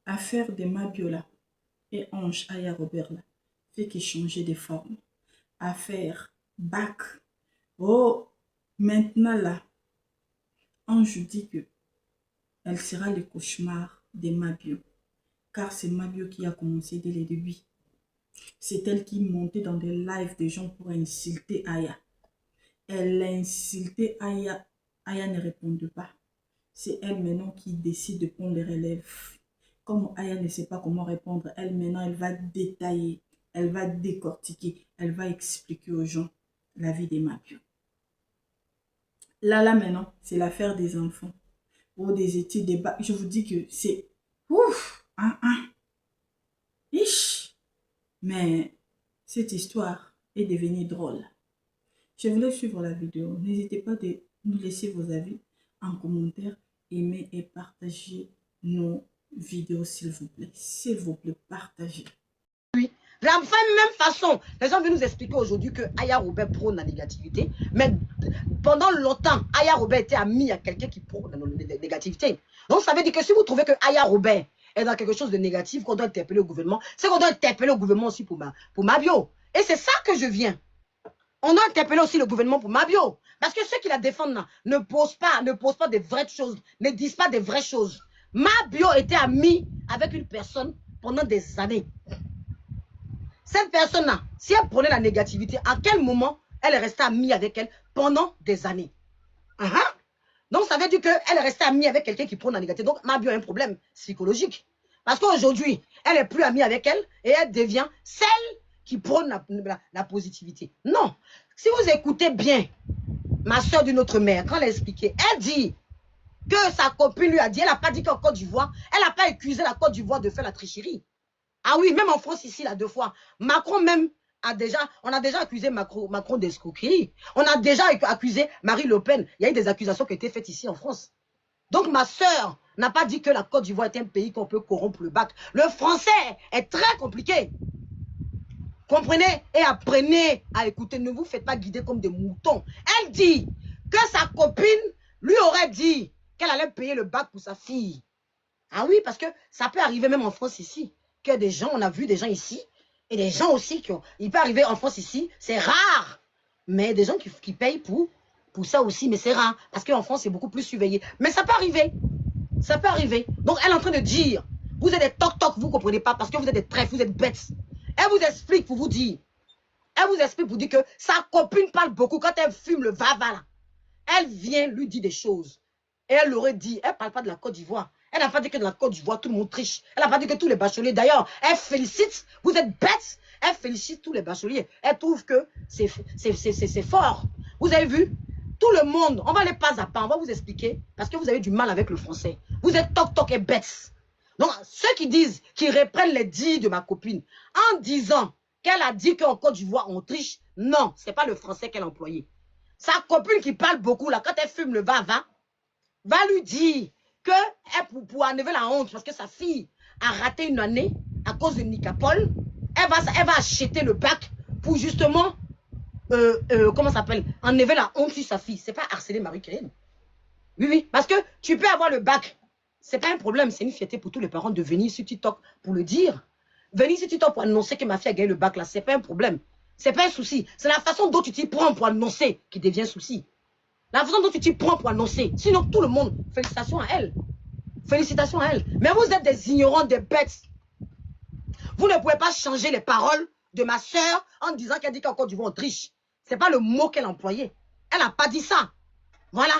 Affaire de Mabiola et Ange Aya Robert là, fait qu'échanger des formes. Affaire Bac. Oh, maintenant là, Ange dit que elle sera le cauchemar de Mabio. Car c'est Mabio qui a commencé dès le début. C'est elle qui montait dans des lives des gens pour insulter Aya. Elle a insulté Aya. Aya ne répondait pas. C'est elle maintenant qui décide de prendre les relèves. Comme Aya ne sait pas comment répondre, elle maintenant, elle va détailler, elle va décortiquer, elle va expliquer aux gens la vie des Mabio. Là maintenant, c'est l'affaire des enfants. Ou des études, des bacs. Je vous dis que c'est... Ouf! Ish! Mais cette histoire est devenue drôle. Je voulais suivre la vidéo. N'hésitez pas de nous laisser vos avis en commentaire. Aimez et partagez nos vidéos, s'il vous plaît. S'il vous plaît, partagez. Oui. De la même façon, les gens veulent nous expliquer aujourd'hui que Aya Robert prône la négativité, mais pendant longtemps, Aya Robert était ami à quelqu'un qui prône la négativité. Donc ça veut dire que si vous trouvez que Aya Robert est dans quelque chose de négatif, qu'on doit interpeller le gouvernement, c'est qu'on doit interpeller le gouvernement aussi pour Mabio. Et c'est ça que je viens. On doit interpeller aussi le gouvernement pour Mabio. Parce que ceux qui la défendent là, ne posent pas des vraies choses, ne disent pas des vraies choses. Mabio était ami avec une personne pendant des années. Cette personne-là, si elle prenait la négativité, à quel moment elle est restée amie avec elle pendant des années? Donc, ça veut dire qu'elle est restée amie avec quelqu'un qui prône la négativité. Donc, Mabio a un problème psychologique. Parce qu'aujourd'hui, elle n'est plus amie avec elle et elle devient celle qui prône la positivité. Non. Si vous écoutez bien ma soeur d'une autre mère, quand elle a expliqué, elle dit que sa copine lui a dit, elle n'a pas dit qu'en Côte d'Ivoire, elle n'a pas accusé la Côte d'Ivoire de faire la tricherie. Ah oui, même en France ici, là, 2 fois. Macron même on a déjà accusé Macron d'escroquerie. On a déjà accusé Marine Le Pen. Il y a eu des accusations qui ont été faites ici en France. Donc ma soeur n'a pas dit que la Côte d'Ivoire est un pays qu'on peut corrompre le bac. Le français est très compliqué. Comprenez et apprenez à écouter. Ne vous faites pas guider comme des moutons. Elle dit que sa copine lui aurait dit qu'elle allait payer le bac pour sa fille. Ah oui, parce que ça peut arriver même en France ici. Que des gens, on a vu des gens ici, et des gens aussi qui ont... Il peut arriver en France ici, c'est rare. Mais des gens qui payent pour ça aussi, mais c'est rare. Parce qu'en France, c'est beaucoup plus surveillé. Mais ça peut arriver. Ça peut arriver. Donc, elle est en train de dire, vous êtes des toc-toc, vous ne comprenez pas, parce que vous êtes des trèfles, vous êtes bêtes. Elle vous explique pour vous dire. Elle vous explique pour dire que sa copine parle beaucoup quand elle fume le vava là. Elle vient lui dire des choses. Et elle aurait dit, elle ne parle pas de la Côte d'Ivoire. Elle n'a pas dit que de la Côte d'Ivoire, tout le monde triche. Elle n'a pas dit que tous les bacheliers, d'ailleurs, elle félicite, vous êtes bêtes, elle félicite tous les bacheliers. Elle trouve que c'est fort. Vous avez vu? Tout le monde, on va aller pas à pas, on va vous expliquer, parce que vous avez du mal avec le français. Vous êtes toc-toc et bêtes. Donc, ceux qui disent, qui reprennent les dits de ma copine, en disant qu'elle a dit qu'en Côte d'Ivoire, on triche, non, ce n'est pas le français qu'elle a employé. Sa copine qui parle beaucoup, là, quand elle fume le va lui dire que pour enlever la honte, parce que sa fille a raté une année à cause de Nicapol, elle va acheter le bac pour justement, comment ça s'appelle, enlever la honte sur sa fille. C'est pas harceler Marie-Kérine. Oui, parce que tu peux avoir le bac. C'est pas un problème, c'est une fierté pour tous les parents de venir sur TikTok pour le dire. Venir sur TikTok pour annoncer que ma fille a gagné le bac, là, c'est pas un problème. C'est pas un souci. C'est la façon dont tu t'y prends pour annoncer qui devient un souci. La façon dont tu t'y prends pour annoncer. Sinon, tout le monde, félicitations à elle. Félicitations à elle. Mais vous êtes des ignorants, des bêtes. Vous ne pouvez pas changer les paroles de ma soeur en disant qu'elle dit qu'encore du vent triche. Ce n'est pas le mot qu'elle a employé. Elle n'a pas dit ça. Voilà.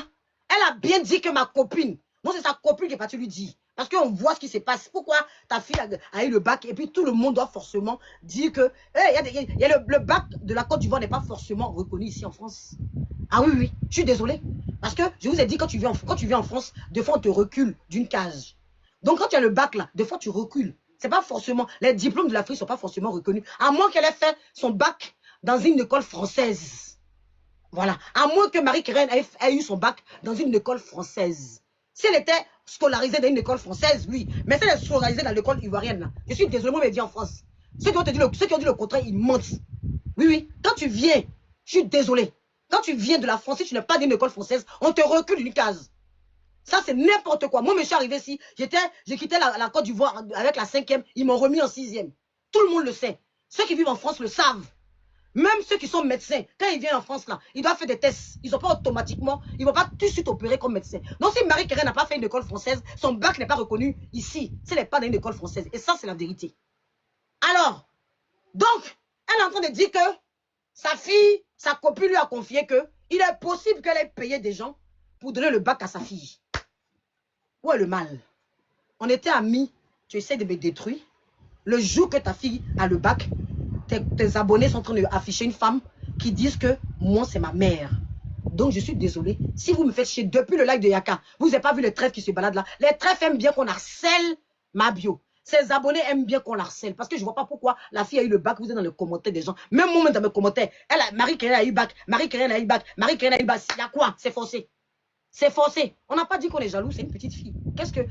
Elle a bien dit que ma copine. Moi, c'est sa copine qui est partie lui dire. Parce qu'on voit ce qui se passe. Pourquoi ta fille a eu le bac et puis tout le monde doit forcément dire que le bac de la Côte d'Ivoire n'est pas forcément reconnu ici en France. Ah oui, oui, je suis désolée. Parce que je vous ai dit, quand tu viens en France, des fois on te recule d'une case. Donc quand tu as le bac là, des fois tu recules. C'est pas forcément, les diplômes de l'Afrique ne sont pas forcément reconnus. À moins qu'elle ait fait son bac dans une école française. Voilà. À moins que Marie-Kérine ait eu son bac dans une école française. Si elle était scolarisée dans une école française, oui. Mais si elle est scolarisée dans l'école ivoirienne, là, je suis désolée, moi, je vis en France. Ceux qui ont dit le contraire, ils mentent. Oui, oui. Quand tu viens, je suis désolée. Quand tu viens de la France, si tu n'es pas d'une école française, on te recule d'une case. Ça, c'est n'importe quoi. Moi, je suis arrivé ici, j'ai quitté la Côte d'Ivoire avec la 5e, ils m'ont remis en 6e. Tout le monde le sait. Ceux qui vivent en France le savent. Même ceux qui sont médecins, quand ils viennent en France, là, ils doivent faire des tests. Ils ne sont pas automatiquement, ils ne vont pas tout de suite opérer comme médecin. Donc, si Marie-Kérène n'a pas fait une école française, son bac n'est pas reconnu ici. Ce n'est pas dans une école française. Et ça, c'est la vérité. Alors, donc, elle est en train de dire que sa fille, sa copine lui a confié que il est possible qu'elle ait payé des gens pour donner le bac à sa fille. Où est le mal? On était amis, tu essaies de me détruire. Le jour que ta fille a le bac, tes abonnés sont en train d'afficher une femme qui disent que moi, c'est ma mère. Donc, je suis désolée. Si vous me faites chier depuis le live de Yaka, vous n'avez pas vu les trèfles qui se baladent là. Les trèfles aiment bien qu'on harcèle ma bio. Ses abonnés aiment bien qu'on harcèle. Parce que je ne vois pas pourquoi la fille a eu le bac. Vous êtes dans les commentaires des gens. Même moi, dans mes commentaires, Marie-Kérène a eu bac. Marie-Kérène a eu bac. Marie-Kérène a eu bac. Il y a quoi? C'est forcé. C'est forcé. On n'a pas dit qu'on est jaloux. C'est une petite fille. Qu'est-ce que...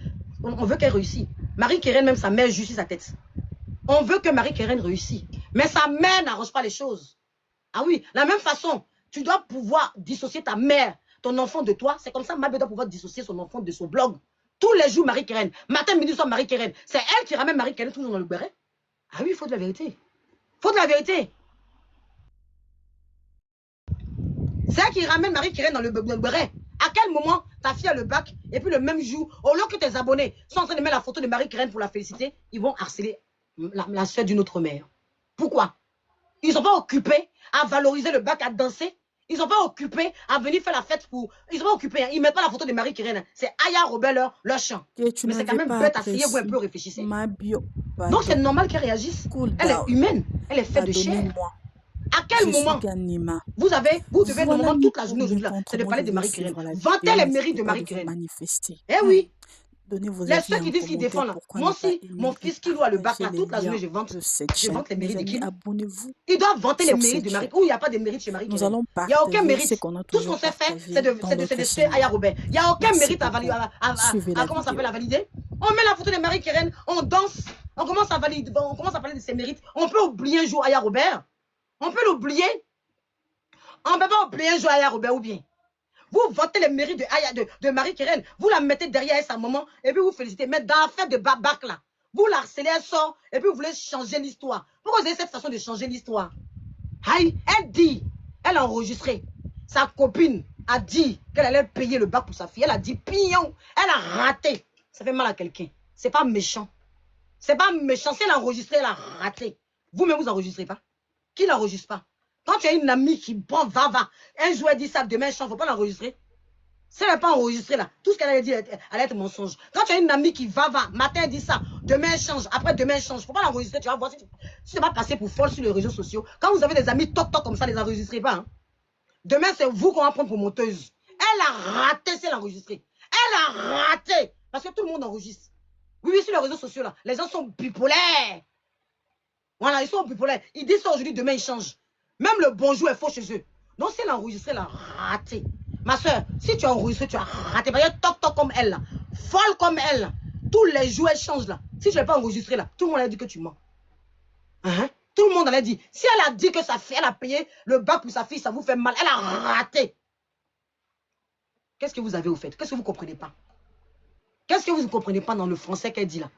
On veut qu'elle réussisse. Marie-Kérène, même sa mère, justifie sa tête. On veut que Marie-Kérène réussisse. Mais sa mère n'arrange pas les choses. Ah oui, de la même façon, tu dois pouvoir dissocier ta mère, ton enfant de toi. C'est comme ça, Mabé doit pouvoir dissocier son enfant de son blog. Tous les jours, Marie-Kérène. Matin, midi, soir, Marie-Kérène. C'est elle qui ramène Marie-Kérène toujours dans le béret. Ah oui, il faut de la vérité. Il faut de la vérité. C'est elle qui ramène Marie-Kérène dans le béret. À quel moment ta fille a le bac et puis le même jour, au lieu que tes abonnés sont en train de mettre la photo de Marie-Kérène pour la féliciter, ils vont harceler la soeur d'une autre mère. Pourquoi? Ils ne sont pas occupés à valoriser le bac, à danser. Ils ne sont pas occupés à venir faire la fête pour... Ils ne sont pas occupés. Hein. Ils ne mettent pas la photo de Marie-Kérène. C'est Aya Robert leur chant. Mais c'est quand même bête, asseyez-vous un peu, réfléchissez. Donc c'est normal qu'elle réagisse. Elle est humaine. Elle est faite de chair. À quel moment vous devez normalement toute la journée aujourd'hui, c'est de parler de Marie-Kérène. Vantez les mérites de Marie-Kérène. Eh oui. Les ceux qui disent qu'ils défendent là. Moi aussi, mon fils qui a le bac là, toute la journée, je vante les mérites de qui? Il doit vanter les mérites de Marie. Où il n'y a pas de mérite chez Marie-Kérène. Il n'y a aucun mérite. Tout ce qu'on s'est fait, c'est de suivre Aya Robert. Il n'y a aucun mérite à valider. Comment ça s'appelle à valider? On met la photo de Marie-Kérène, on danse, on commence à valider, on commence à parler de ses mérites. On peut oublier un jour Aya Robert. On peut l'oublier. On ne peut pas oublier un jour Aya Robert ou bien. Vous votez les mérites de Marie-Kérène, vous la mettez derrière sa maman et puis vous félicitez. Mais dans l'affaire de bac là, vous la harcelez, elle sort et puis vous voulez changer l'histoire. Pourquoi vous avez cette façon de changer l'histoire? Elle dit, elle a enregistré. Sa copine a dit qu'elle allait payer le bac pour sa fille. Elle a dit pignon. Elle a raté. Ça fait mal à quelqu'un. C'est pas méchant. C'est pas méchant. Si elle a enregistré, elle a raté. Vous-même, vous n'enregistrez pas. Qui n'enregistre pas? Quand tu as une amie qui prend, va. Un jour, elle dit ça, demain, elle change. Il ne faut pas l'enregistrer. Si elle n'est pas enregistrée là, tout ce qu'elle a dit, elle est mensonge. Quand tu as une amie qui va, matin, elle dit ça, demain, elle change. Après, demain, elle change. Il ne faut pas l'enregistrer. Tu vas voir si tu vas passer pour folle sur les réseaux sociaux. Quand vous avez des amis toc comme ça, ne les enregistrez pas. Hein. Demain, c'est vous qu'on va prendre pour monteuse. Elle a raté si elle a enregistré. Elle a raté. Parce que tout le monde enregistre. Oui, sur les réseaux sociaux là, les gens sont bipolaires. Voilà, ils sont bipolaires. Ils disent ça aujourd'hui, demain, ils changent. Même le bonjour est faux chez eux. Donc, si elle a enregistré, elle a raté. Ma soeur, si tu as enregistré, tu as raté. Parce que toc comme elle, là, folle comme elle, là, tous les jours, elle change, là. Si je ne l'ai pas enregistré, là, tout le monde a dit que tu mens. Tout le monde a dit. Si elle a dit que sa fille, elle a payé le bac pour sa fille, ça vous fait mal. Elle a raté. Qu'est-ce que vous avez au fait? Qu'est-ce que vous ne comprenez pas? Qu'est-ce que vous ne comprenez pas dans le français qu'elle dit, là?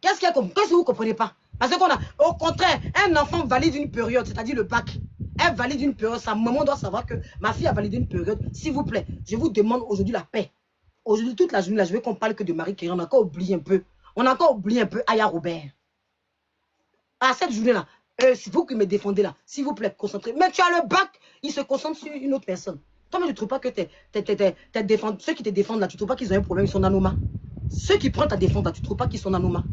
Qu'est-ce que vous ne comprenez pas? Parce qu'on a, au contraire, un enfant valide une période, c'est-à-dire le bac. Elle valide une période. Sa maman doit savoir que ma fille a validé une période. S'il vous plaît, je vous demande aujourd'hui la paix. Aujourd'hui, toute la journée, là, je veux qu'on parle que de Marie-Kérène. On a encore oublié un peu. On a encore oublié un peu Aya Robert. À cette journée-là, c'est vous qui me défendez là. S'il vous plaît, concentrez. Mais tu as le bac, il se concentre sur une autre personne. Toi, mais tu ne trouves pas que ceux qui te défendent là, tu ne trouves pas qu'ils ont un problème, ils sont nanoma. Ceux qui prennent ta défense là, tu ne trouves pas qu'ils sont nanoma.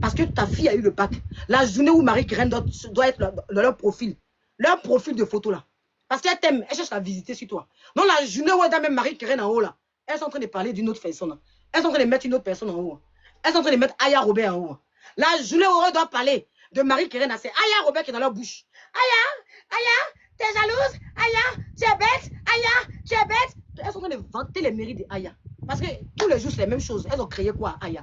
Parce que ta fille a eu le bac. La journée où Marie-Kérène doit être dans leur profil de photo là. Parce qu'elle t'aime, elle cherche à visiter sur toi. Donc la journée où elle a même Marie-Kérène en haut là, elles sont en train de parler d'une autre personne. Elles sont en train de mettre une autre personne en haut. Elles sont en train de mettre Aya Robert en haut. La journée où elle doit parler de Marie-Kérène, c'est Aya Robert qui est dans leur bouche. Aya, t'es jalouse? Aya, tu es bête? Aya, tu es bête? Elles sont en train de vanter les mérites d'Aya. Parce que tous les jours, c'est la même chose. Elles ont créé quoi, Aya?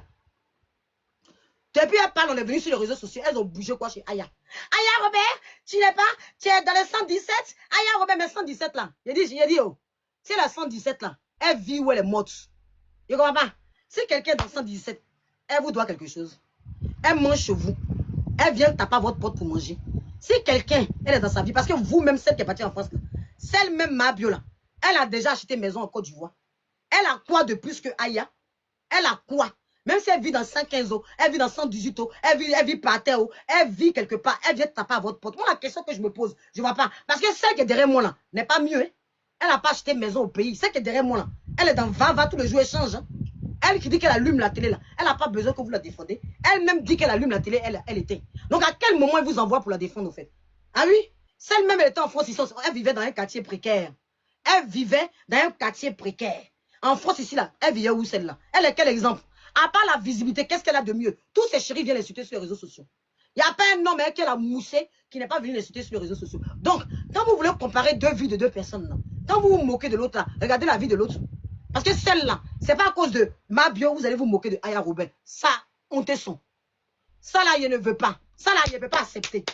Depuis elle parle, on est venu sur les réseaux sociaux, elles ont bougé quoi chez Aya? Aya Robert, tu n'es pas, tu es dans le 117? Aya Robert, mais 117 là. J'ai dit, oh, c'est la 117 là. Elle vit où elle est morte. Je ne comprends pas. Si quelqu'un est dans 117, elle vous doit quelque chose. Elle mange chez vous. Elle vient taper à votre porte pour manger. Si quelqu'un, elle est dans sa vie, parce que vous-même, celle qui est partie en France, celle-même Mabio là, elle a déjà acheté maison en Côte d'Ivoire. Elle a quoi de plus que Aya? Elle a quoi? Même si elle vit dans 115 ans, elle vit dans 118 ans, elle vit par terre, elle vit quelque part, elle vient taper à votre porte. Moi, la question que je me pose, je ne vois pas. Parce que celle qui est derrière moi là, n'est pas mieux. Hein? Elle n'a pas acheté maison au pays. Celle qui est derrière moi là, elle est dans 20 tous les jours, elle change. Hein? Elle qui dit qu'elle allume la télé là, elle n'a pas besoin que vous la défendez. Elle-même dit qu'elle allume la télé, elle éteint. Donc à quel moment elle vous envoie pour la défendre au fait? Ah oui? Celle-même, elle était en France, elle vivait dans un quartier précaire. Elle vivait dans un quartier précaire. En France, ici, là, elle vivait où celle-là? Elle est quel exemple? À part la visibilité, qu'est-ce qu'elle a de mieux? Tous ses chéris viennent l'insulter sur les réseaux sociaux. Il n'y a pas un homme qui a moussé qui n'est pas venu l'insulter sur les réseaux sociaux. Donc, quand vous voulez comparer deux vies de deux personnes, là, quand vous vous moquez de l'autre, regardez la vie de l'autre. Parce que celle-là, ce n'est pas à cause de Mabio, vous allez vous moquer de Aya Robert. Ça, on te son. Ça, là, il ne veut pas. Ça, là, il ne peut pas accepter.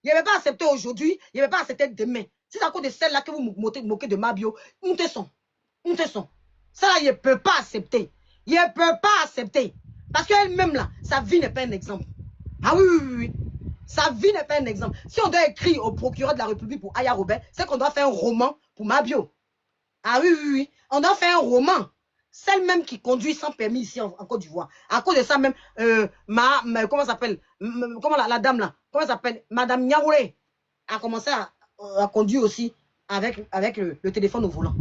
Il ne veut pas accepter aujourd'hui, il ne veut pas accepter demain. Si c'est à cause de celle-là que vous moquez de Mabio, on te son. On te son. Ça, là, il ne peut pas accepter. Il ne peut pas accepter. Parce qu'elle-même, là, sa vie n'est pas un exemple. Ah oui, oui, oui, oui. Sa vie n'est pas un exemple. Si on doit écrire au procureur de la République pour Aya Robert, c'est qu'on doit faire un roman pour Mabio. Ah oui, oui, oui. On doit faire un roman. Celle même qui conduit sans permis ici en Côte d'Ivoire. À cause de ça même, comment s'appelle? Comment la dame là? Comment s'appelle? Madame Niaoulé a commencé à conduire aussi avec le téléphone au volant.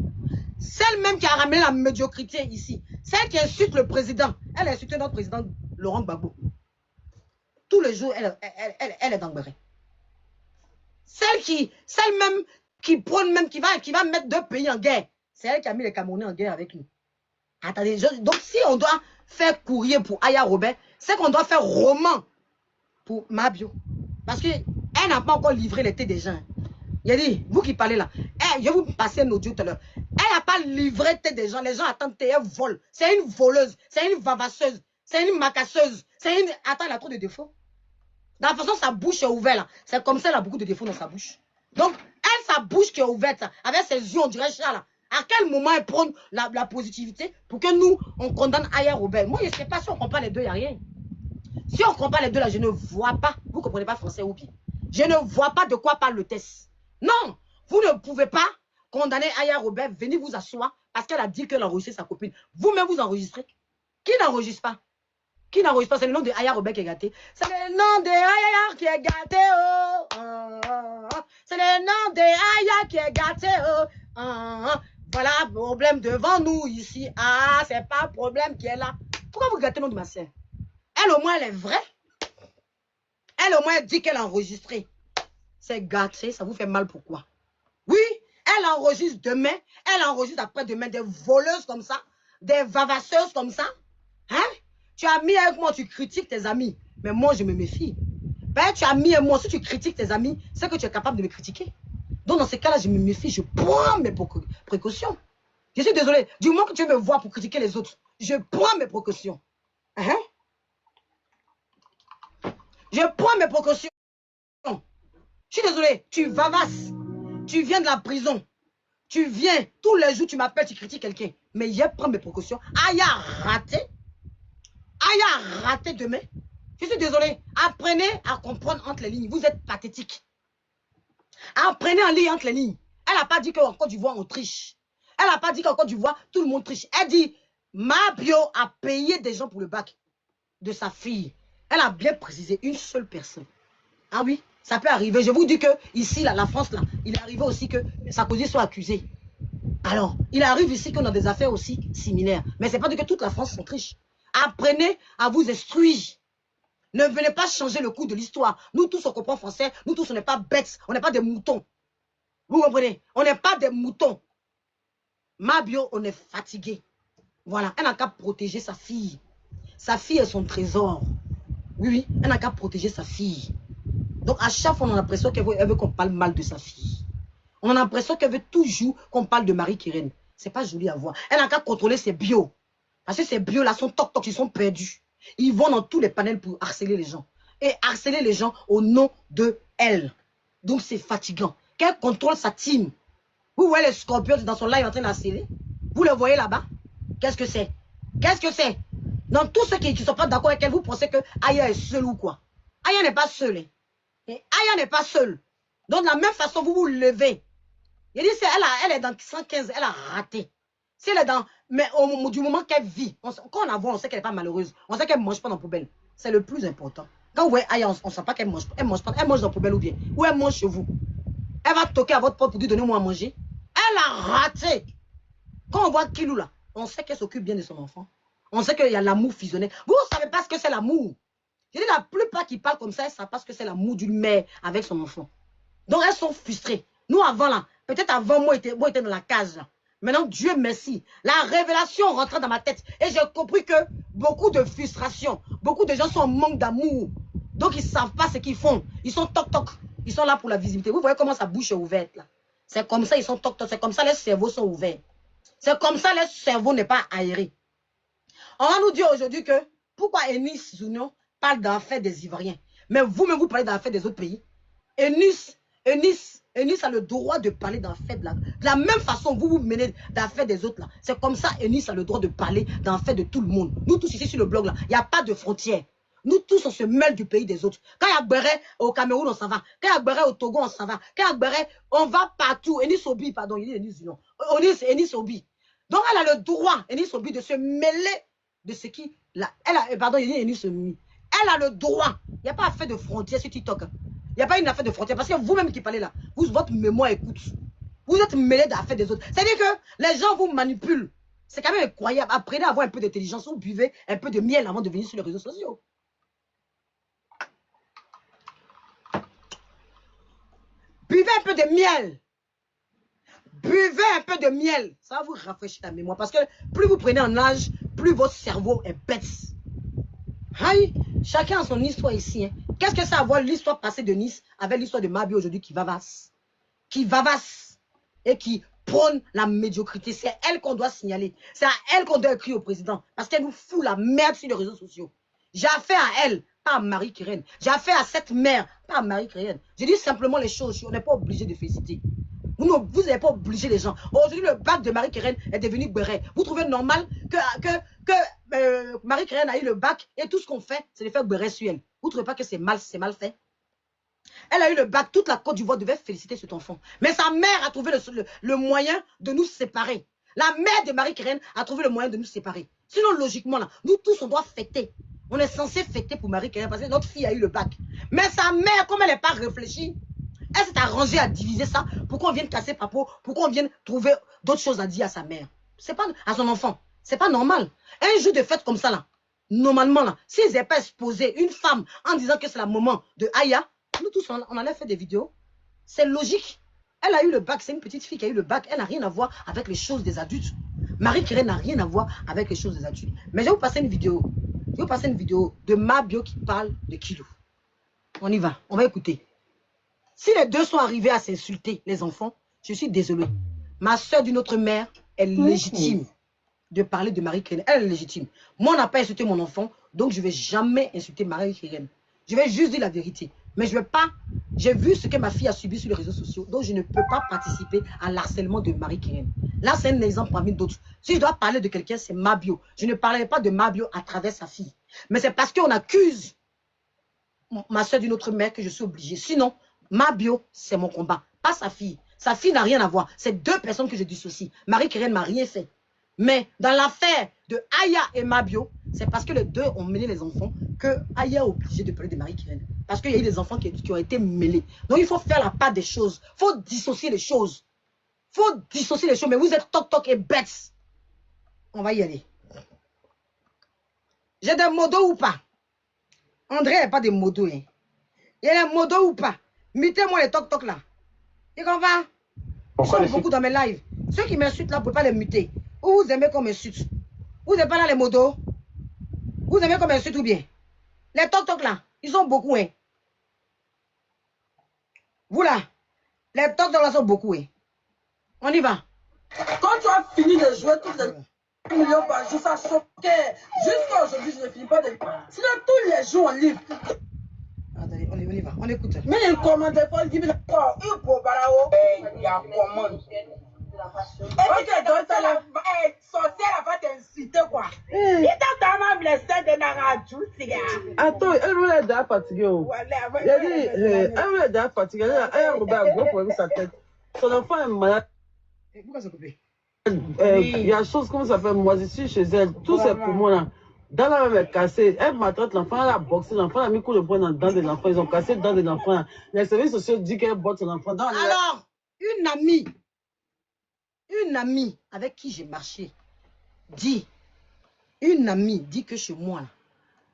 Celle même qui a ramené la médiocrité ici. Celle qui insulte le président. Elle a insulté notre président Laurent Gbagbo. Tous les jours, elle est dans le béret. Celle même qui prône même, qui va mettre deux pays en guerre. C'est elle qui a mis les Camerounais en guerre avec nous. Attendez, donc si on doit faire courrier pour Aya Robert, c'est qu'on doit faire roman pour Mabio. Parce qu'elle n'a pas encore livré les têtes des gens. Il a dit, vous qui parlez là, je vais vous passer un audio tout à l'heure. Elle n'a pas livré tête des gens. Les gens attendent, elle vole. C'est une voleuse, c'est une vavasseuse, c'est une macasseuse. Attends, elle a trop de défauts. De la façon, sa bouche est ouverte là. C'est comme ça, elle a beaucoup de défauts dans sa bouche. Donc, elle, sa bouche qui est ouverte, là, avec ses yeux, on dirait chat là. À quel moment elle prône la positivité pour que nous, on condamne Aya Robert? Moi, je ne sais pas si on comprend les deux, il n'y a rien. Si on comprend les deux là, je ne vois pas. Vous ne comprenez pas français ou bien? Je ne vois pas de quoi parle le test. Non, vous ne pouvez pas condamner Aya Robert, venir vous asseoir parce qu'elle a dit qu'elle a enregistré sa copine. Vous-même, vous enregistrez. Qui n'enregistre pas? Qui n'enregistre pas? C'est le nom de Aya Robert qui est gâté. C'est le nom de Aya qui est gâté. Oh, oh, oh. C'est le nom de Aya qui est gâté. Oh, oh, oh. Voilà, problème devant nous ici. Ah, c'est pas un problème qui est là. Pourquoi vous gâtez le nom de ma soeur? Elle, au moins, elle est vraie. Elle, au moins, elle dit qu'elle a enregistré. C'est gâté, ça vous fait mal, pourquoi? Oui, elle enregistre demain, elle enregistre après-demain des voleuses comme ça, des vavasseuses comme ça. Hein? Tu as mis avec moi, tu critiques tes amis. Mais moi, je me méfie. Ben, tu as mis avec moi, si tu critiques tes amis, c'est que tu es capable de me critiquer. Donc, dans ces cas-là, je me méfie, je prends mes précautions. Je suis désolée. Du moment que tu me vois pour critiquer les autres, je prends mes précautions. Hein? Je prends mes précautions. Je suis désolée, tu vavasses. Tu viens de la prison. Tu viens, tous les jours, tu m'appelles, tu critiques quelqu'un. Mais je prends mes précautions. Aya raté. Aya raté demain. Je suis désolée. Apprenez à comprendre entre les lignes. Vous êtes pathétique. Apprenez à lire entre les lignes. Elle n'a pas dit qu'en Côte d'Ivoire, on triche. Elle n'a pas dit qu'en Côte d'Ivoire, tout le monde triche. Elle dit, Mabio a payé des gens pour le bac de sa fille. Elle a bien précisé une seule personne. Ah oui, ça peut arriver. Je vous dis que ici, là, la France, là, il est arrivé aussi que Sarkozy soit accusé. Alors, il arrive ici qu'on a des affaires aussi similaires. Mais ce n'est pas dit que toute la France sont triche. Apprenez à vous instruire. Ne venez pas changer le cours de l'histoire. Nous tous, on comprend français. Nous tous, on n'est pas bêtes. On n'est pas des moutons. Vous comprenez? On n'est pas des moutons. Mabio, on est fatigué. Voilà, elle n'a qu'à protéger sa fille. Sa fille est son trésor. Oui, oui, elle n'a qu'à protéger sa fille. Donc, à chaque fois, on a l'impression qu'elle veut qu'on parle mal de sa fille. On a l'impression qu'elle veut toujours qu'on parle de Marie-Kérène. C'est pas joli à voir. Elle n'a qu'à contrôler ses bios. Parce que ces bios-là sont toc-toc, ils sont perdus. Ils vont dans tous les panels pour harceler les gens. Et harceler les gens au nom de elle. Donc, c'est fatigant. Qu'elle contrôle sa team. Vous voyez les scorpions dans son live en train d'harceler? Vous le voyez là-bas? Qu'est-ce que c'est? Qu'est-ce que c'est? Donc, tous ceux qui ne sont pas d'accord avec elle, vous pensez que Aya est seule ou quoi? Aya n'est pas seule. Hein. Et Aya n'est pas seule. Donc, de la même façon, vous vous levez. Il dit, elle est dans 115, elle a raté. Si elle est dans... Mais du moment qu'elle vit, quand on la voit, on sait qu'elle n'est pas malheureuse. On sait qu'elle ne mange pas dans la poubelle. C'est le plus important. Quand vous voyez Aya, on ne sait pas qu'elle mange. Elle mange pas. Elle mange dans la poubelle ou bien. Ou elle mange chez vous. Elle va toquer à votre porte pour dire, donnez-moi à manger. Elle a raté. Quand on voit Kilou là, on sait qu'elle s'occupe bien de son enfant. On sait qu'il y a l'amour fusionné. Vous ne savez pas ce que c'est l'amour. Je dis, la plupart qui parlent comme ça, elles ne savent pas ce que c'est l'amour d'une mère avec son enfant. Donc, elles sont frustrées. Nous, avant là, peut-être avant, moi, j'étais dans la cage là. Maintenant, Dieu merci. La révélation rentre dans ma tête. Et j'ai compris que beaucoup de frustration, beaucoup de gens sont en manque d'amour. Donc, ils ne savent pas ce qu'ils font. Ils sont toc-toc. Ils sont là pour la visibilité. Vous voyez comment sa bouche est ouverte là. C'est comme ça, ils sont toc-toc. C'est comme ça, les cerveaux sont ouverts. C'est comme ça, le cerveau n'est pas aéré. On va nous dire aujourd'hui que pourquoi Eunice Junior parle d'affaires des Ivoiriens. Mais vous-même, vous parlez d'affaires des autres pays. Eunice a le droit de parler d'affaires de la même façon vous menez d'affaires des autres là. C'est comme ça, Eunice a le droit de parler d'affaires de tout le monde. Nous tous ici sur le blog là, il n'y a pas de frontières. Nous tous, on se mêle du pays des autres. Quand il y a Béret au Cameroun, on s'en va. Quand il y a Béret au Togo, on s'en va. Quand il y a Béret, on va partout. Eunice Obi, pardon, il dit Eunice, non. Eunice Obi. Donc, elle a le droit, Eunice Obi, de se mêler de ce qui... pardon, il dit Eunice Obi. Elle a le droit. Il n'y a pas affaire de frontières sur TikTok. Il n'y a pas une affaire de frontières. Parce que vous-même qui parlez là, votre mémoire écoute. Vous êtes mêlés d'affaires des autres. C'est-à-dire que les gens vous manipulent. C'est quand même incroyable. Apprenez à avoir un peu d'intelligence. Vous buvez un peu de miel avant de venir sur les réseaux sociaux. Buvez un peu de miel. Buvez un peu de miel. Ça va vous rafraîchir la mémoire. Parce que plus vous prenez en âge, plus votre cerveau est bête. Aïe, chacun a son histoire ici. Hein. Qu'est-ce que ça a à voir l'histoire passée de Nice avec l'histoire de Mabi aujourd'hui qui vavasse? Qui vavasse et qui prône la médiocrité. C'est elle qu'on doit signaler. C'est à elle qu'on doit écrire au président. Parce qu'elle nous fout la merde sur les réseaux sociaux. J'ai affaire à elle, pas à Marie-Kérène. J'ai affaire à cette mère, pas à Marie-Kérène. Je dis simplement les choses. On n'est pas obligé de féliciter. Vous n'avez pas obligé les gens. Aujourd'hui, le bac de Marie-Kérène est devenu béret. Vous trouvez normal que Marie-Kérène a eu le bac et tout ce qu'on fait, c'est de faire béret sur elle. Vous ne trouvez pas que c'est mal fait? Elle a eu le bac, toute la Côte d'Ivoire devait féliciter cet enfant. Mais sa mère a trouvé le moyen de nous séparer. La mère de Marie-Kérène a trouvé le moyen de nous séparer. Sinon, logiquement, là, nous tous, on doit fêter. On est censé fêter pour Marie-Kérène parce que notre fille a eu le bac. Mais sa mère, comme elle n'est pas réfléchie, elle s'est arrangée à diviser ça pour qu'on vienne casser Papo, pour qu'on vienne trouver d'autres choses à dire à sa mère. C'est pas à son enfant. C'est pas normal. Un jour de fête comme ça, là, normalement, là, s'ils n'avaient pas exposé une femme en disant que c'est la maman de Aya, nous tous, on allait faire des vidéos. C'est logique. Elle a eu le bac, c'est une petite fille qui a eu le bac. Elle n'a rien à voir avec les choses des adultes. Marie-Kérène n'a rien à voir avec les choses des adultes. Mais je vais vous passer une vidéo. Je vais vous passer une vidéo de Mabio qui parle de Kilou. On y va, on va écouter. Si les deux sont arrivés à s'insulter, les enfants, je suis désolée. Ma soeur d'une autre mère est légitime de parler de Marie-Kérène. Elle est légitime. Moi, on n'a pas insulté mon enfant, donc je ne vais jamais insulter Marie-Kérène. Je vais juste dire la vérité. Mais je ne vais pas... J'ai vu ce que ma fille a subi sur les réseaux sociaux, donc je ne peux pas participer à l'harcèlement de Marie-Kérène. Là, c'est un exemple parmi d'autres. Si je dois parler de quelqu'un, c'est Mabio. Je ne parlerai pas de Mabio à travers sa fille. Mais c'est parce qu'on accuse ma soeur d'une autre mère que je suis obligée. Sinon, Mabio, c'est mon combat, pas sa fille. Sa fille n'a rien à voir. C'est deux personnes que je dissocie. Marie-Kérène ne m'a rien fait. Mais dans l'affaire de Aya et Mabio, c'est parce que les deux ont mêlé les enfants que Aya est obligée de parler de Marie-Kérène. Parce qu'il y a eu des enfants qui ont été mêlés. Donc il faut faire la part des choses. Il faut dissocier les choses. Il faut dissocier les choses. Mais vous êtes toc-toc et bêtes. On va y aller. J'ai des modos ou pas? André n'a pas de modos. Hein. Il y a des modos ou pas? Mutez-moi les toc-toc là. Et qu'on va? Ils sont beaucoup dans mes lives. Ceux qui m'insultent là, vous ne pouvez pas les muter. Ou vous aimez qu'on m'insulte? Vous n'êtes pas là les modos? Vous aimez qu'on m'insulte ou bien? Les toc-toc là, ils sont beaucoup. Hein. Vous là, les toc-toc là sont beaucoup. Hein. On y va. Quand tu as fini de jouer tous les millions par jour, ça choquait. Jusqu'à aujourd'hui, je ne finis pas de... Sinon, tous les jours, on livre. Attendez, on y va, on écoute. Mais il commande pas, il dit, il faut barao. Il y a commande. Ok, donc ça, la sorcière va t'inciter, quoi. Il t'a tellement blessé de Narajou, c'est Attends, elle voulait déjà fatiguée. Il a dit, elle voulait déjà fatiguée. Elle a Robert a gros problème sa tête. Son enfant est malade. Pourquoi c'est coupé? Il y a chose, comment ça s'appelle, moisissure chez elle. Tous ces poumons-là. Dans la même est cassé. Elle maltraite l'enfant, elle a boxé l'enfant, elle a mis coup de poing dans le dent de l'enfant. Ils ont cassé le dent de l'enfant. Les services sociaux disent qu'elle botte son enfant. Alors, une amie avec qui j'ai marché dit, que chez moi, là,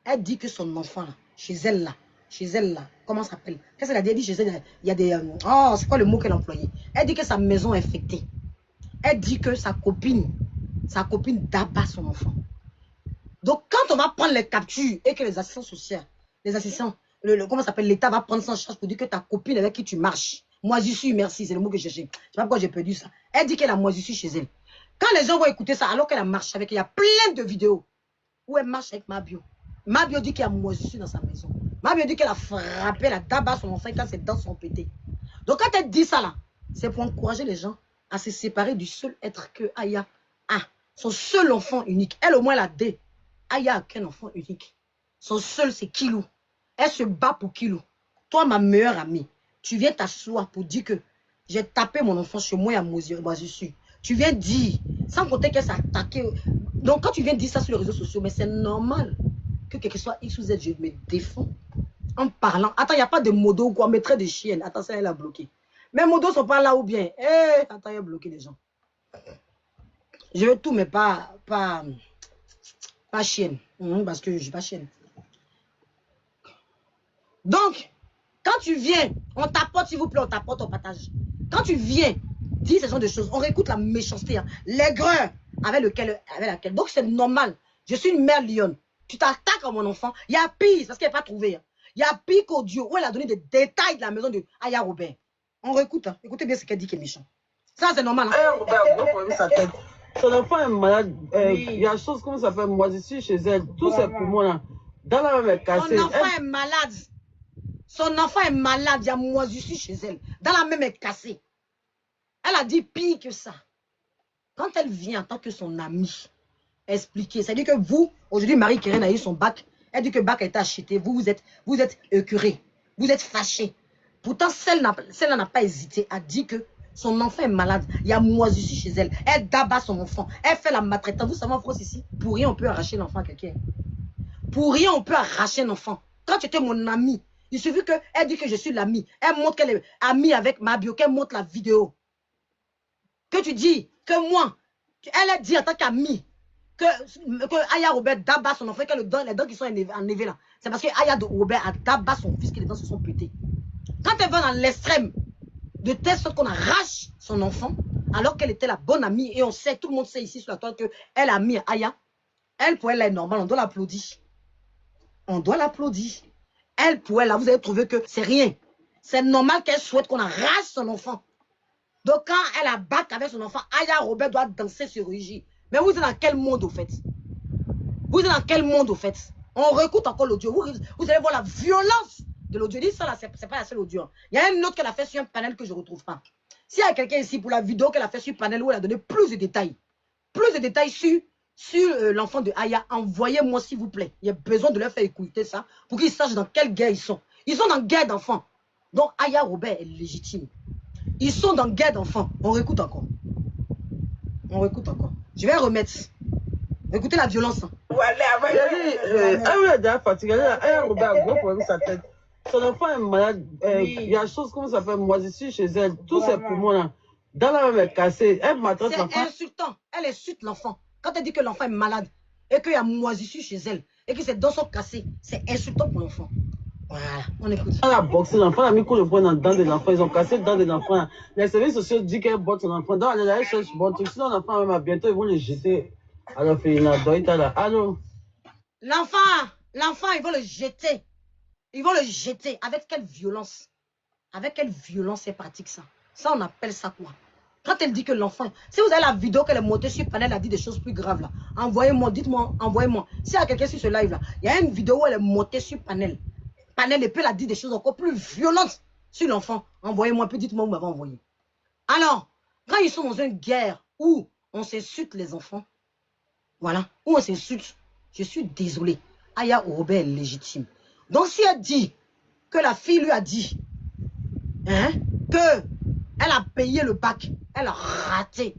elle dit que son enfant, là, chez elle, là, comment ça s'appelle? Qu'est-ce qu'elle a dit? Elle dit chez elle, il y a des... oh, c'est quoi le mot qu'elle a employé? Elle dit que sa maison est infectée. Elle dit que sa copine d'abat son enfant. Donc, quand on va prendre les captures et que les assistants sociaux, comment ça s'appelle, l'État va prendre ça en charge pour dire que ta copine avec qui tu marches, moisissure, merci, c'est le mot que je cherchais. Je sais pas pourquoi j'ai perdu ça. Elle dit qu'elle a moisissure chez elle. Quand les gens vont écouter ça, alors qu'elle a marché avec, il y a plein de vidéos où elle marche avec Mabio. Mabio dit qu'il y a moisissure dans sa maison. Mabio dit qu'elle a frappé, elle a tabac son enfant quand ses dents sont pétées. Donc, quand elle dit ça là, c'est pour encourager les gens à se séparer du seul être que Aya a. Son seul enfant unique. Elle, au moins, elle a deux. Aya a qu'un enfant unique. Son seul, c'est Kilou. Elle se bat pour Kilou. Toi, ma meilleure amie, tu viens t'asseoir pour dire que j'ai tapé mon enfant chez moi à moisissure. Tu viens dire, sans compter qu'elle s'est attaquée. Donc, quand tu viens dire ça sur les réseaux sociaux, mais c'est normal que quelque soit X ou Z, je me défends en parlant. Attends, il n'y a pas de modo ou quoi, on mettrait des chiennes. Attends, ça, elle a bloqué. Mes modos ne sont pas là ou bien. Eh, attends, il a bloqué les gens. Je veux tout, mais pas chienne. Parce que je ne suis pas chienne. Donc, quand tu viens, on t'apporte, s'il vous plaît, on t'apporte, on partage. Quand tu viens dire ce genre de choses, on réécoute la méchanceté, hein, l'aigreur avec laquelle. Donc, c'est normal. Je suis une mère lionne. Tu t'attaques à mon enfant. Il y a pire, parce qu'elle n'est pas trouvée. Hein. Il y a pire qu'Audio, où elle a donné des détails de la maison de Aya Robert. On réécoute. Hein. Écoutez bien ce qu'elle dit qui est méchant. Ça, c'est normal. Hein. Aya Robert a gros problème sa tête. Son enfant est malade. Il y a chose, comment ça s'appelle, moisissure chez elle. Tous ces poumons-là. Dans la même est cassé. Son enfant est malade. Son enfant est malade. Il y a moisissure chez elle. Dans la même est cassée. Elle a dit pire que ça. Quand elle vient en tant que son amie, expliquer. C'est-à-dire que vous, aujourd'hui, Marie-Kérène a eu son bac. Elle dit que le bac a été acheté. Vous êtes écœuré. Vous êtes fâché. Pourtant, celle-là n'a pas hésité à dire que son enfant est malade. Il y a moisissure chez elle. Elle d'abat son enfant. Elle fait la maltraitance. Vous savez en France ici, pour rien, on peut arracher l'enfant à quelqu'un. Pour rien, on peut arracher un enfant. Quand tu étais mon amie, il suffit qu'elle dit que je suis l'amie. Elle montre qu'elle est amie avec Mabio, qu'elle montre la vidéo. Que tu dis que moi, elle a dit en tant qu'amie que Aya Robert d'abat son enfant, que les dents qui sont enlevées là, c'est parce que Aya Robert a d'abat son fils, que les dents se sont pétées. Quand elle va dans l'extrême, de telle sorte qu'on arrache son enfant, alors qu'elle était la bonne amie, et on sait, tout le monde sait ici sur la toile qu'elle a mis Aya, elle pour elle est normale, on doit l'applaudir. On doit l'applaudir. Elle pour elle, là, vous avez trouvé que c'est rien. C'est normal qu'elle souhaite qu'on arrache son enfant. Donc quand elle a bac avec son enfant, Aya Robert doit danser sur Rugy. Mais vous êtes dans quel monde au fait? Vous êtes dans quel monde au fait? On réécoute encore l'audio. Vous allez voir la violence de l'audio. Dis ça là, c'est pas la seule audio. Il y a une autre qu'elle a fait sur un panel que je ne retrouve pas. S'il y a quelqu'un ici pour la vidéo qu'elle a fait sur le panel où elle a donné plus de détails sur l'enfant de Aya, envoyez-moi s'il vous plaît. Il y a besoin de leur faire écouter ça pour qu'ils sachent dans quelle guerre ils sont. Ils sont dans guerre d'enfants. Donc Aya Robert est légitime. Ils sont dans guerre d'enfants. On réécoute encore. On réécoute encore. Je vais remettre. Écoutez la violence. Hein. Elle est déjà fatiguée. Elle a un gros problème sa tête. Son enfant est malade. Il y a chose, comment ça s'appelle, moisissure chez elle. Tous ces poumons-là. Dans la même est cassé. Elle maltraite l'enfant. C'est insultant. Elle insulte l'enfant. Quand elle dit que l'enfant est malade et qu'il y a moisissure chez elle et que ses dents sont cassées, c'est insultant pour l'enfant. Voilà, on écoute. Elle a boxé l'enfant, elle a mis coup de poing dans le dent de l'enfant. Ils ont cassé le dent de l'enfant. Les services sociaux disent qu'elle botte son enfant. Donc elle cherche bon truc. Sinon l'enfant même bientôt ils vont le jeter. Alors Félina Doïta là. Allô? L'enfant, ils vont le jeter. Ils vont le jeter. Avec quelle violence? Avec quelle violence elle pratique ça? Ça, on appelle ça quoi? Quand elle dit que l'enfant... Si vous avez la vidéo qu'elle est montée sur panel, elle a dit des choses plus graves là. Envoyez-moi, dites-moi, envoyez-moi. S'il y a quelqu'un sur ce live là, il y a une vidéo où elle est montée sur panel. Panel et puis elle a dit des choses encore plus violentes sur l'enfant. Envoyez-moi, puis dites-moi où vous m'avez envoyé. Alors, Quand ils sont dans une guerre où on s'insulte les enfants, voilà, où on s'insulte, je suis désolée. Aya Robert est légitime. Donc si elle dit que la fille lui a dit hein, que elle a payé le bac, elle a raté.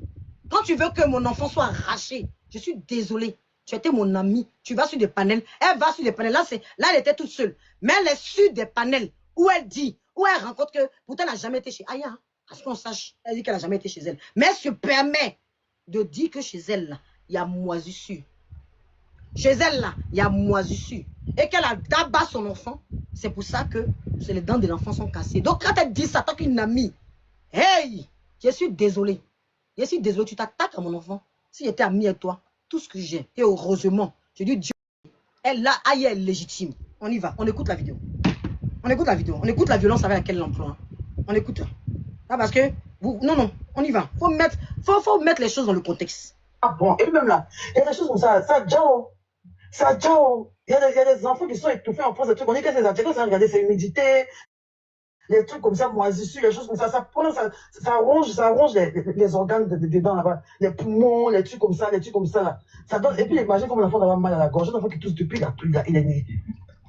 Quand tu veux que mon enfant soit arraché, je suis désolée. Tu étais mon ami, tu vas sur des panels, elle va sur des panels. Là, elle était toute seule. Mais elle est sur des panels où elle dit, où elle rencontre que, pourtant elle n'a jamais été chez Aya. Hein, à ce qu'on sache, elle dit qu'elle n'a jamais été chez elle. Mais elle se permet de dire que chez elle, là, il y a moisissure. Chez elle, là, il y a moisissure. Et qu'elle a d'abat son enfant. C'est pour ça que les dents de l'enfant sont cassées. Donc, quand elle dit ça, tant qu'une amie, hey, je suis désolée. Je suis désolée, tu t'attaques à mon enfant. Si j'étais amie avec toi, tout ce que j'ai, et heureusement, je dis Dieu, elle là, aïe, elle est légitime. On y va, on écoute la vidéo. On écoute la vidéo. On écoute la violence avec laquelle elle l'emploie. On écoute. Ah, parce que, non, on y va. Faut mettre les choses dans le contexte. Ah bon, et même là, il y a des choses comme ça, ça, ciao. Il y a des enfants qui sont étouffés en France, des trucs, on dit que c'est ça, regardez, c'est humidité, les trucs comme ça, moisissures, les choses comme ça prend, ça ronge les organes dedans là-bas, les poumons, les trucs comme ça là. Ça donne, et puis imagine comme l'enfant a mal à la gorge, l'enfant qui tousse depuis, il est né.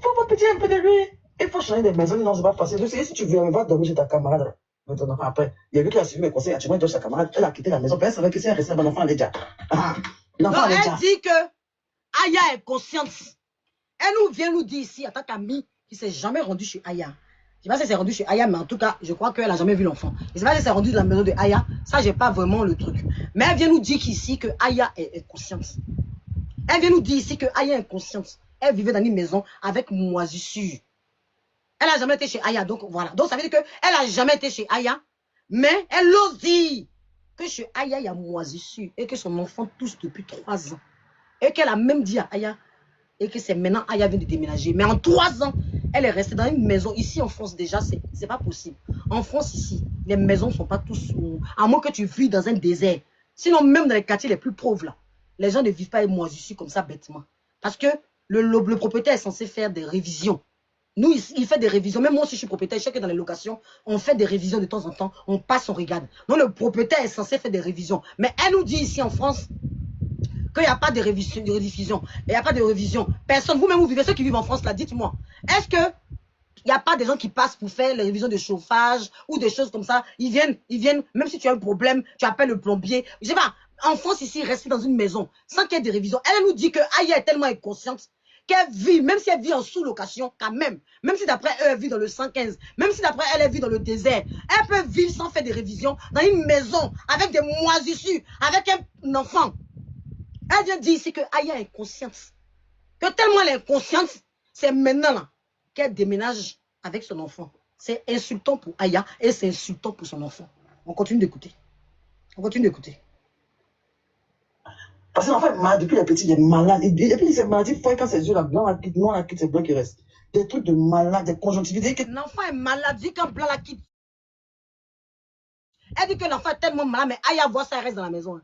Faut pas pitié un peu de lui. Il faut changer des maisons, non, c'est pas facile. Si tu veux, va dormir chez ta camarade. Ton enfant après, il a vu qu'il a suivi mes conseils, actuellement il dort chez sa camarade, elle a quitté la maison, puis elle savait que si elle restait là-bas, l'enfant allait déjà. L'enfant allait déjà. Elle dit que Aya est consciente. Elle nous vient nous dire ici, en tant qu'amie, qui ne s'est jamais rendue chez Aya. Je ne sais pas si elle s'est rendue chez Aya, mais en tout cas, je crois qu'elle n'a jamais vu l'enfant. Je ne sais pas si elle s'est rendue dans la maison de Aya. Ça, je n'ai pas vraiment le truc. Mais elle vient nous dire qu'ici, que Aya est consciente. Elle vient nous dire ici que Aya est consciente. Elle vivait dans une maison avec moisissure. Elle n'a jamais été chez Aya. Donc, voilà. Donc, ça veut dire qu'elle n'a jamais été chez Aya. Mais elle ose dire que chez Aya, il y a moisissure. Et que son enfant tousse depuis 3 ans. Et qu'elle a même dit à Aya, et que c'est maintenant Aya vient de déménager. Mais en 3 ans, elle est restée dans une maison. Ici en France déjà, c'est pas possible. En France ici, les maisons ne sont pas tous... À moins que tu vis dans un désert. Sinon, même dans les quartiers les plus pauvres, là, les gens ne vivent pas moisissures comme ça bêtement. Parce que le propriétaire est censé faire des révisions. Nous, il fait des révisions. Même moi aussi, je suis propriétaire. Je sais que dans les locations, on fait des révisions de temps en temps. On passe, on regarde. Donc, le propriétaire est censé faire des révisions. Mais elle nous dit ici en France qu'il n'y a pas de révision, il n'y a pas de révision. Personne, vous-même, vous vivez, ceux qui vivent en France, là, dites-moi, est-ce que il n'y a pas des gens qui passent pour faire les révisions de chauffage ou des choses comme ça? Ils viennent, même si tu as un problème, tu appelles le plombier. Je sais pas, en France, ici, rester dans une maison sans qu'il y ait des révisions. Elle nous dit que Aya est tellement inconsciente qu'elle vit, même si elle vit en sous-location, quand même si d'après eux, elle vit dans le 115, même si d'après elle vit dans le désert, elle peut vivre sans faire des révisions dans une maison avec des moisissures, avec un enfant. Elle vient dire ici que Aya est consciente. Que tellement elle est consciente, c'est maintenant là qu'elle déménage avec son enfant. C'est insultant pour Aya et c'est insultant pour son enfant. On continue d'écouter. On continue d'écouter. Parce que l'enfant est malade, depuis les petits, il est malade. Et puis ces maladies, quand ses yeux là, blanc la quitte, noir la quitte, c'est blanc qui reste. Des trucs de malade, des conjonctivités. L'enfant est malade, dit quand blanc la quitte. Elle dit que l'enfant est tellement malade, mais Aya voit ça, elle reste dans la maison.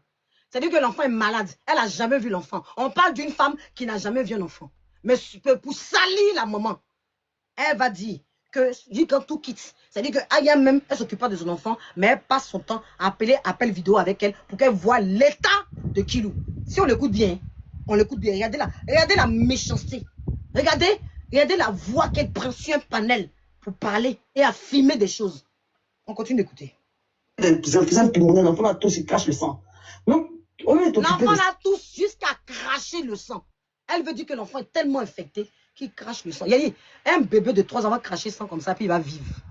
C'est-à-dire que l'enfant est malade. Elle n'a jamais vu l'enfant. On parle d'une femme qui n'a jamais vu un enfant. Mais pour salir la maman, elle va dire que quand tout quitte, c'est-à-dire que Aya même, elle ne s'occupe pas de son enfant, mais elle passe son temps à appel vidéo avec elle pour qu'elle voit l'état de Kilou. Si on l'écoute bien, regardez la méchanceté. Regardez la voix qu'elle prend sur un panel pour parler et à filmer des choses. On continue d'écouter. L'enfant là tous, il cache le sang. L'enfant là tous jusqu'à cracher le sang. Elle veut dire que l'enfant est tellement infecté qu'il crache le sang. Il y a un bébé de 3 ans va cracher le sang comme ça, puis il va vivre.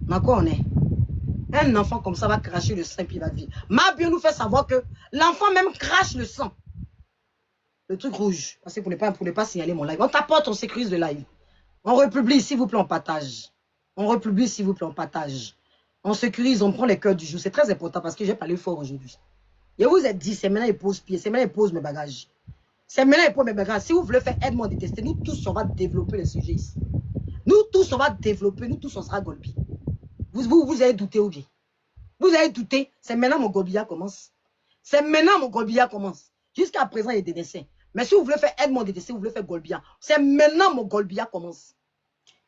Dans quoi on est? Un enfant comme ça va cracher le sang, puis il va vivre. Ma bio nous fait savoir que l'enfant même crache le sang. Le truc rouge. Parce que pour ne pas signaler mon live. On tapote, on sécurise le live. On republie, s'il vous plaît, on partage. On republie, s'il vous plaît, on partage. On sécurise, on prend les cœurs du jour. C'est très important parce que j'ai parlé fort aujourd'hui. Je vous ai dit, c'est maintenant, il pose pied, c'est maintenant, il pose mes bagages. C'est maintenant, il pose mes bagages. Si vous voulez faire aide-moi à détester, nous tous, on va développer les sujets ici. Nous tous, on va développer, nous tous, on sera Golbi. Vous avez douté ou bien? Vous avez douté, c'est maintenant mon Golbia commence. C'est maintenant mon Golbia commence. Jusqu'à présent, il y a des dessins. Mais si vous voulez faire aide-moi à détester, vous voulez faire Golbia. C'est maintenant mon Golbia commence.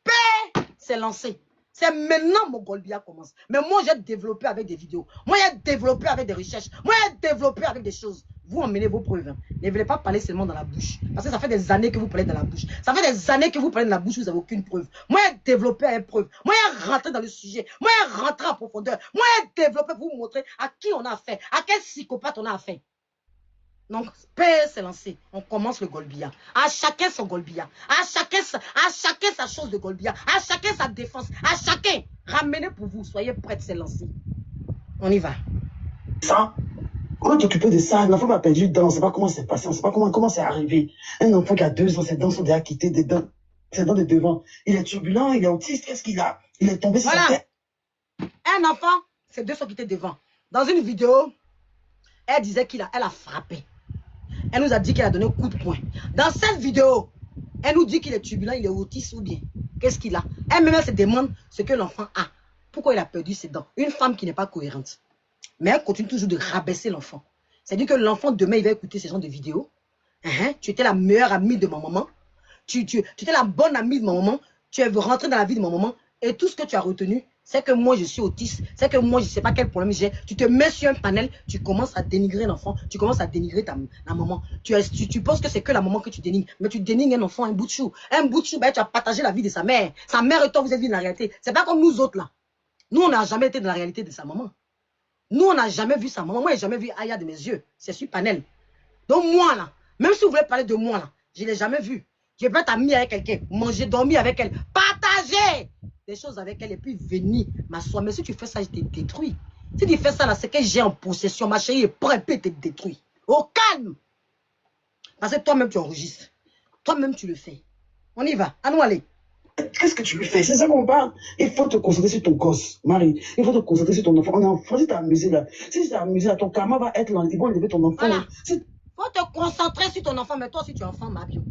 Paix, c'est lancé. C'est maintenant mon Golbia commence. Mais moi, j'ai développé avec des vidéos. Moi, j'ai développé avec des recherches. Moi, j'ai développé avec des choses. Vous emmenez vos preuves. Hein. Ne voulez pas parler seulement dans la bouche. Parce que ça fait des années que vous parlez dans la bouche. Ça fait des années que vous parlez dans la bouche, vous n'avez aucune preuve. Moi, j'ai développé avec preuve. Moi, j'ai rentré dans le sujet. Moi, j'ai rentré en profondeur. Moi, j'ai développé pour vous montrer à qui on a affaire. À quel psychopathe on a affaire. Donc, paix s'est lancé. On commence le Golbia. À chacun son Golbia. À chacun sa chose de Golbia. À chacun sa défense. À chacun. Ramenez pour vous. Soyez prêts de se lancer. On y va. Ça, comment t'occuper de ça? L'enfant m'a perdu dedans. On ne sait pas comment c'est passé. On ne sait pas comment c'est arrivé. Un enfant qui a 2 ans, ses dents sont déjà quittées des dents. Ses dents de devant. Il est turbulent, il est autiste. Qu'est-ce qu'il a? Il est tombé sur sa tête. Un enfant, ses 2 sont quittés devant. Dans une vidéo, elle disait elle a frappé. Elle nous a dit qu'elle a donné un coup de poing. Dans cette vidéo, elle nous dit qu'il est turbulent, il est autiste ou bien. Qu'est-ce qu'il a? Elle-même, elle se demande ce que l'enfant a. Pourquoi il a perdu ses dents? Une femme qui n'est pas cohérente. Mais elle continue toujours de rabaisser l'enfant. C'est-à-dire que l'enfant, demain, il va écouter ce genre de vidéos. Tu étais la meilleure amie de ma maman. Tu étais la bonne amie de ma maman. Tu es rentré dans la vie de ma maman. Et tout ce que tu as retenu, c'est que moi, je suis autiste. C'est que moi, je ne sais pas quel problème j'ai. Tu te mets sur un panel, tu commences à dénigrer l'enfant. Tu commences à dénigrer ta maman. Tu penses que c'est que la maman que tu dénigres. Mais tu dénigres un enfant, un bout de chou. Un bout de chou, ben, tu as partagé la vie de sa mère. Sa mère et toi, vous êtes vu dans la réalité. C'est pas comme nous autres, là. Nous, on n'a jamais été dans la réalité de sa maman. Nous, on n'a jamais vu sa maman. Moi, je n'ai jamais vu Aya de mes yeux. C'est sur panel. Donc, moi, là, même si vous voulez parler de moi, là, je ne l'ai jamais vu. Je peux être amie avec quelqu'un, manger, dormir avec elle, partager des choses avec elle et puis venir m'asseoir. Mais si tu fais ça, je te détruis. Si tu fais ça, là, c'est que j'ai en possession. Ma chérie est prête, et te détruire. Au calme. Parce que toi-même, tu enregistres. Toi-même, tu le fais. On y va. À nous aller. Qu'est-ce que tu lui fais? C'est ça qu'on parle. Il faut te concentrer sur ton gosse, Marie. Il faut te concentrer sur ton enfant. On est enfant. Si tu as amusé là, si tu as amusé là, ton karma va être là. Ils vont élever ton enfant. Voilà. Faut te concentrer sur ton enfant. Mais toi aussi, tu es enfant, Mabio.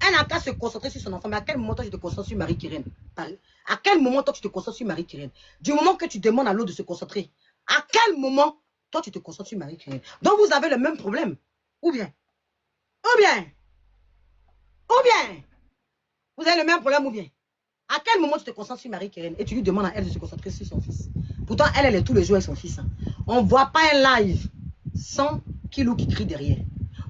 Elle n'a qu'à se concentrer sur son enfant. Mais à quel moment toi, tu te concentres sur Marie-Kérène? À quel moment toi, tu te concentres sur Marie-Kérène? Du moment que tu demandes à l'autre de se concentrer, à quel moment toi, tu te concentres sur Marie-Kérène? Donc, vous avez le même problème. Ou bien, vous avez le même problème ou bien. À quel moment tu te concentres sur Marie-Kérène et tu lui demandes à elle de se concentrer sur son fils? Pourtant, elle est tous les jours avec son fils. Hein. On ne voit pas un live sans Kilou qui crie derrière.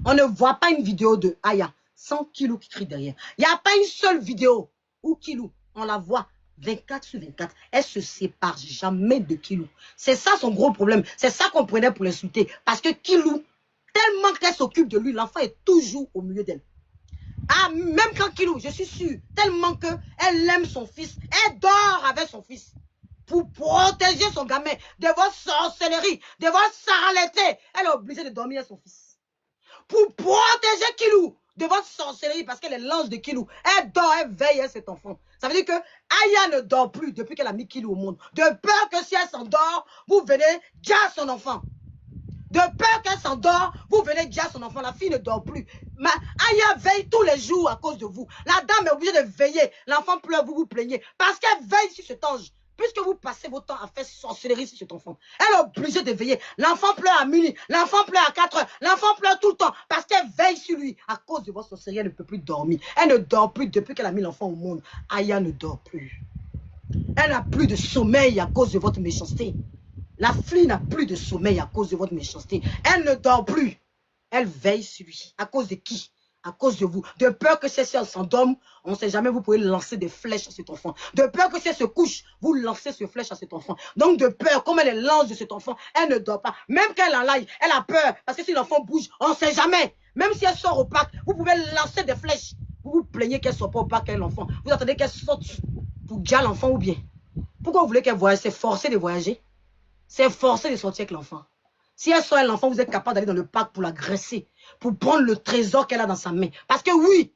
On ne voit pas une vidéo de Aya sans Kilou qui crie derrière. Il n'y a pas une seule vidéo où Kilou, on la voit 24/24. Elle se sépare jamais de Kilou. C'est ça son gros problème. C'est ça qu'on prenait pour l'insulter. Parce que Kilou, tellement qu'elle s'occupe de lui, l'enfant est toujours au milieu d'elle. Ah, même quand Kilou, je suis sûre, tellement qu'elle aime son fils, elle dort avec son fils. Pour protéger son gamin de votre sorcellerie, de votre saleté, elle est obligée de dormir avec son fils. Pour protéger Kilou de votre sorcellerie, parce qu'elle est l'ange de Kilou. Elle dort, elle veille à cet enfant. Ça veut dire que Aya ne dort plus depuis qu'elle a mis Kilou au monde. De peur que si elle s'endort, vous venez dire à son enfant. De peur qu'elle s'endort, vous venez dire à son enfant, la fille ne dort plus. Mais Aya veille tous les jours à cause de vous. La dame est obligée de veiller. L'enfant pleure, vous vous plaignez. Parce qu'elle veille sur cet ange. Puisque vous passez votre temps à faire sorcellerie sur cet enfant. Elle est obligée de veiller. L'enfant pleure à minuit. L'enfant pleure à 4 heures. L'enfant pleure tout le temps. Parce qu'elle veille sur lui. À cause de votre sorcellerie, elle ne peut plus dormir. Elle ne dort plus depuis qu'elle a mis l'enfant au monde. Aya ne dort plus. Elle n'a plus de sommeil à cause de votre méchanceté. La fille n'a plus de sommeil à cause de votre méchanceté. Elle ne dort plus. Elle veille sur lui. À cause de qui? À cause de vous. De peur que si elle s'endorme, on ne sait jamais, vous pouvez lancer des flèches à cet enfant. De peur que si elle se couche, vous lancez ces flèches à cet enfant. Donc de peur, comme elle est l'ange de cet enfant, elle ne dort pas. Même quand elle en laille, elle a peur. Parce que si l'enfant bouge, on ne sait jamais. Même si elle sort au parc, vous pouvez lancer des flèches. Vous vous plaignez qu'elle ne soit pas au parc avec l'enfant. Vous attendez qu'elle sorte pour dire l'enfant ou bien. Pourquoi vous voulez qu'elle voyage? C'est forcé de voyager. C'est forcé de sortir avec l'enfant. Si elle sort avec l'enfant, vous êtes capable d'aller dans le parc pour l'agresser, pour prendre le trésor qu'elle a dans sa main. Parce que oui,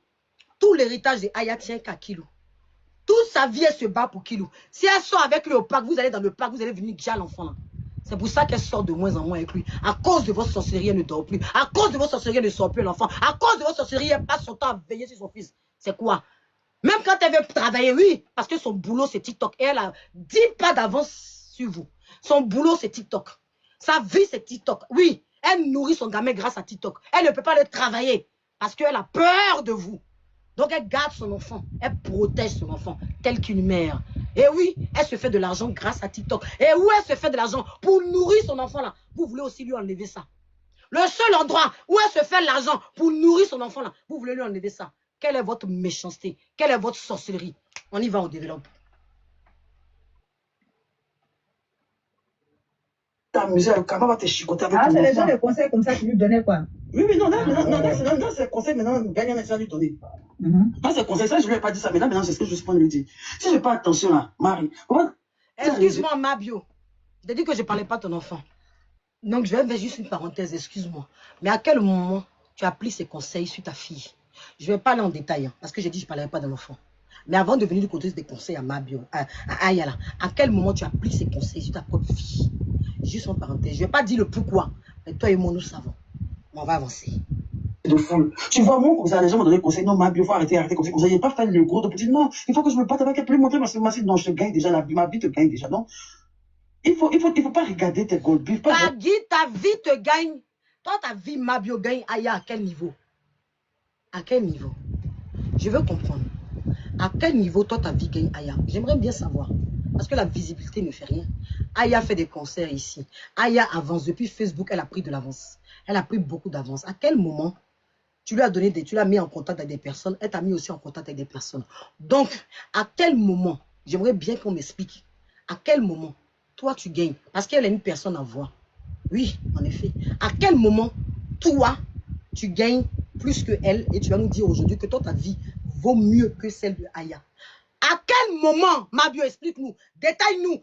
tout l'héritage de Aya tient qu'à Kilou. Toute sa vie, elle se bat pour Kilou. Si elle sort avec lui au parc, vous allez dans le parc, vous allez venir dire l'enfant là. C'est pour ça qu'elle sort de moins en moins avec lui. À cause de votre sorcellerie, elle ne dort plus. À cause de votre sorcellerie, elle ne sort plus l'enfant. À cause de votre sorcellerie, elle passe son temps à veiller sur son fils. C'est quoi? Même quand elle veut travailler, oui, parce que son boulot, c'est TikTok. Et elle a 10 pas d'avance sur vous. Son boulot, c'est TikTok. Sa vie, c'est TikTok. Oui, elle nourrit son gamin grâce à TikTok. Elle ne peut pas le travailler parce qu'elle a peur de vous. Donc, elle garde son enfant. Elle protège son enfant tel qu'une mère. Et oui, elle se fait de l'argent grâce à TikTok. Et où elle se fait de l'argent pour nourrir son enfant là. Vous voulez aussi lui enlever ça. Le seul endroit où elle se fait de l'argent pour nourrir son enfant là, vous voulez lui enlever ça. Quelle est votre méchanceté? Quelle est votre sorcellerie? On y va, on développe. T'amuser, Kaba va te chicoter avec Ah, ton c'est les enfant. gens des conseils comme ça qui lui donnaient quoi? Oui, mais non, là, c'est conseil maintenant, gagne un médecin lui donner. Là, c'est conseil, ça, je lui ai pas dit ça, mais là, maintenant, c'est ce que je suis en train de lui dire. Si je fais pas attention là, Marie, excuse-moi, Mabio. Je t'ai dit que je ne parlais pas de ton enfant. Donc, je vais faire juste une parenthèse, excuse-moi. Mais à quel moment tu appliques ces conseils sur ta fille? Je ne vais pas aller en détail, hein, parce que j'ai dit que je ne parlerai pas de l'enfant. Mais avant de venir du côté des conseils à Mabio, à Ayala, à quel moment tu appliques ces conseils sur ta propre fille? Juste en parenthèse, je ne vais pas dire le pourquoi, mais toi et moi, nous savons. On va avancer. De foule. Tu vois, moi, comme ça, les gens m'ont donné conseil. Non, Mabi, il faut arrêter comme ça. Je n'ai pas fait le gros de petit. Non, il faut que je me batte avec elle pour lui montrer ma vie. Non, je te gagne déjà. Ma vie te gagne déjà. Non. Il faut pas regarder tes gold beef. Ta vie te gagne. Toi, ta vie, Mabio, gagne Aya à quel niveau? À quel niveau? Je veux comprendre. À quel niveau, toi, ta vie gagne Aya? J'aimerais bien savoir. Parce que la visibilité ne fait rien. Aya fait des concerts ici. Aya avance. Depuis Facebook, elle a pris de l'avance. Elle a pris beaucoup d'avance. À quel moment tu lui as donné tu l'as mis en contact avec des personnes, elle t'a mis aussi en contact avec des personnes. Donc, à quel moment, j'aimerais bien qu'on m'explique, à quel moment, toi, tu gagnes? Parce qu'elle est une personne à voir. Oui, en effet. À quel moment, toi, tu gagnes plus que elle et tu vas nous dire aujourd'hui que toi, ta vie vaut mieux que celle de Aya? À quel moment, Mabio, explique-nous, détaille-nous.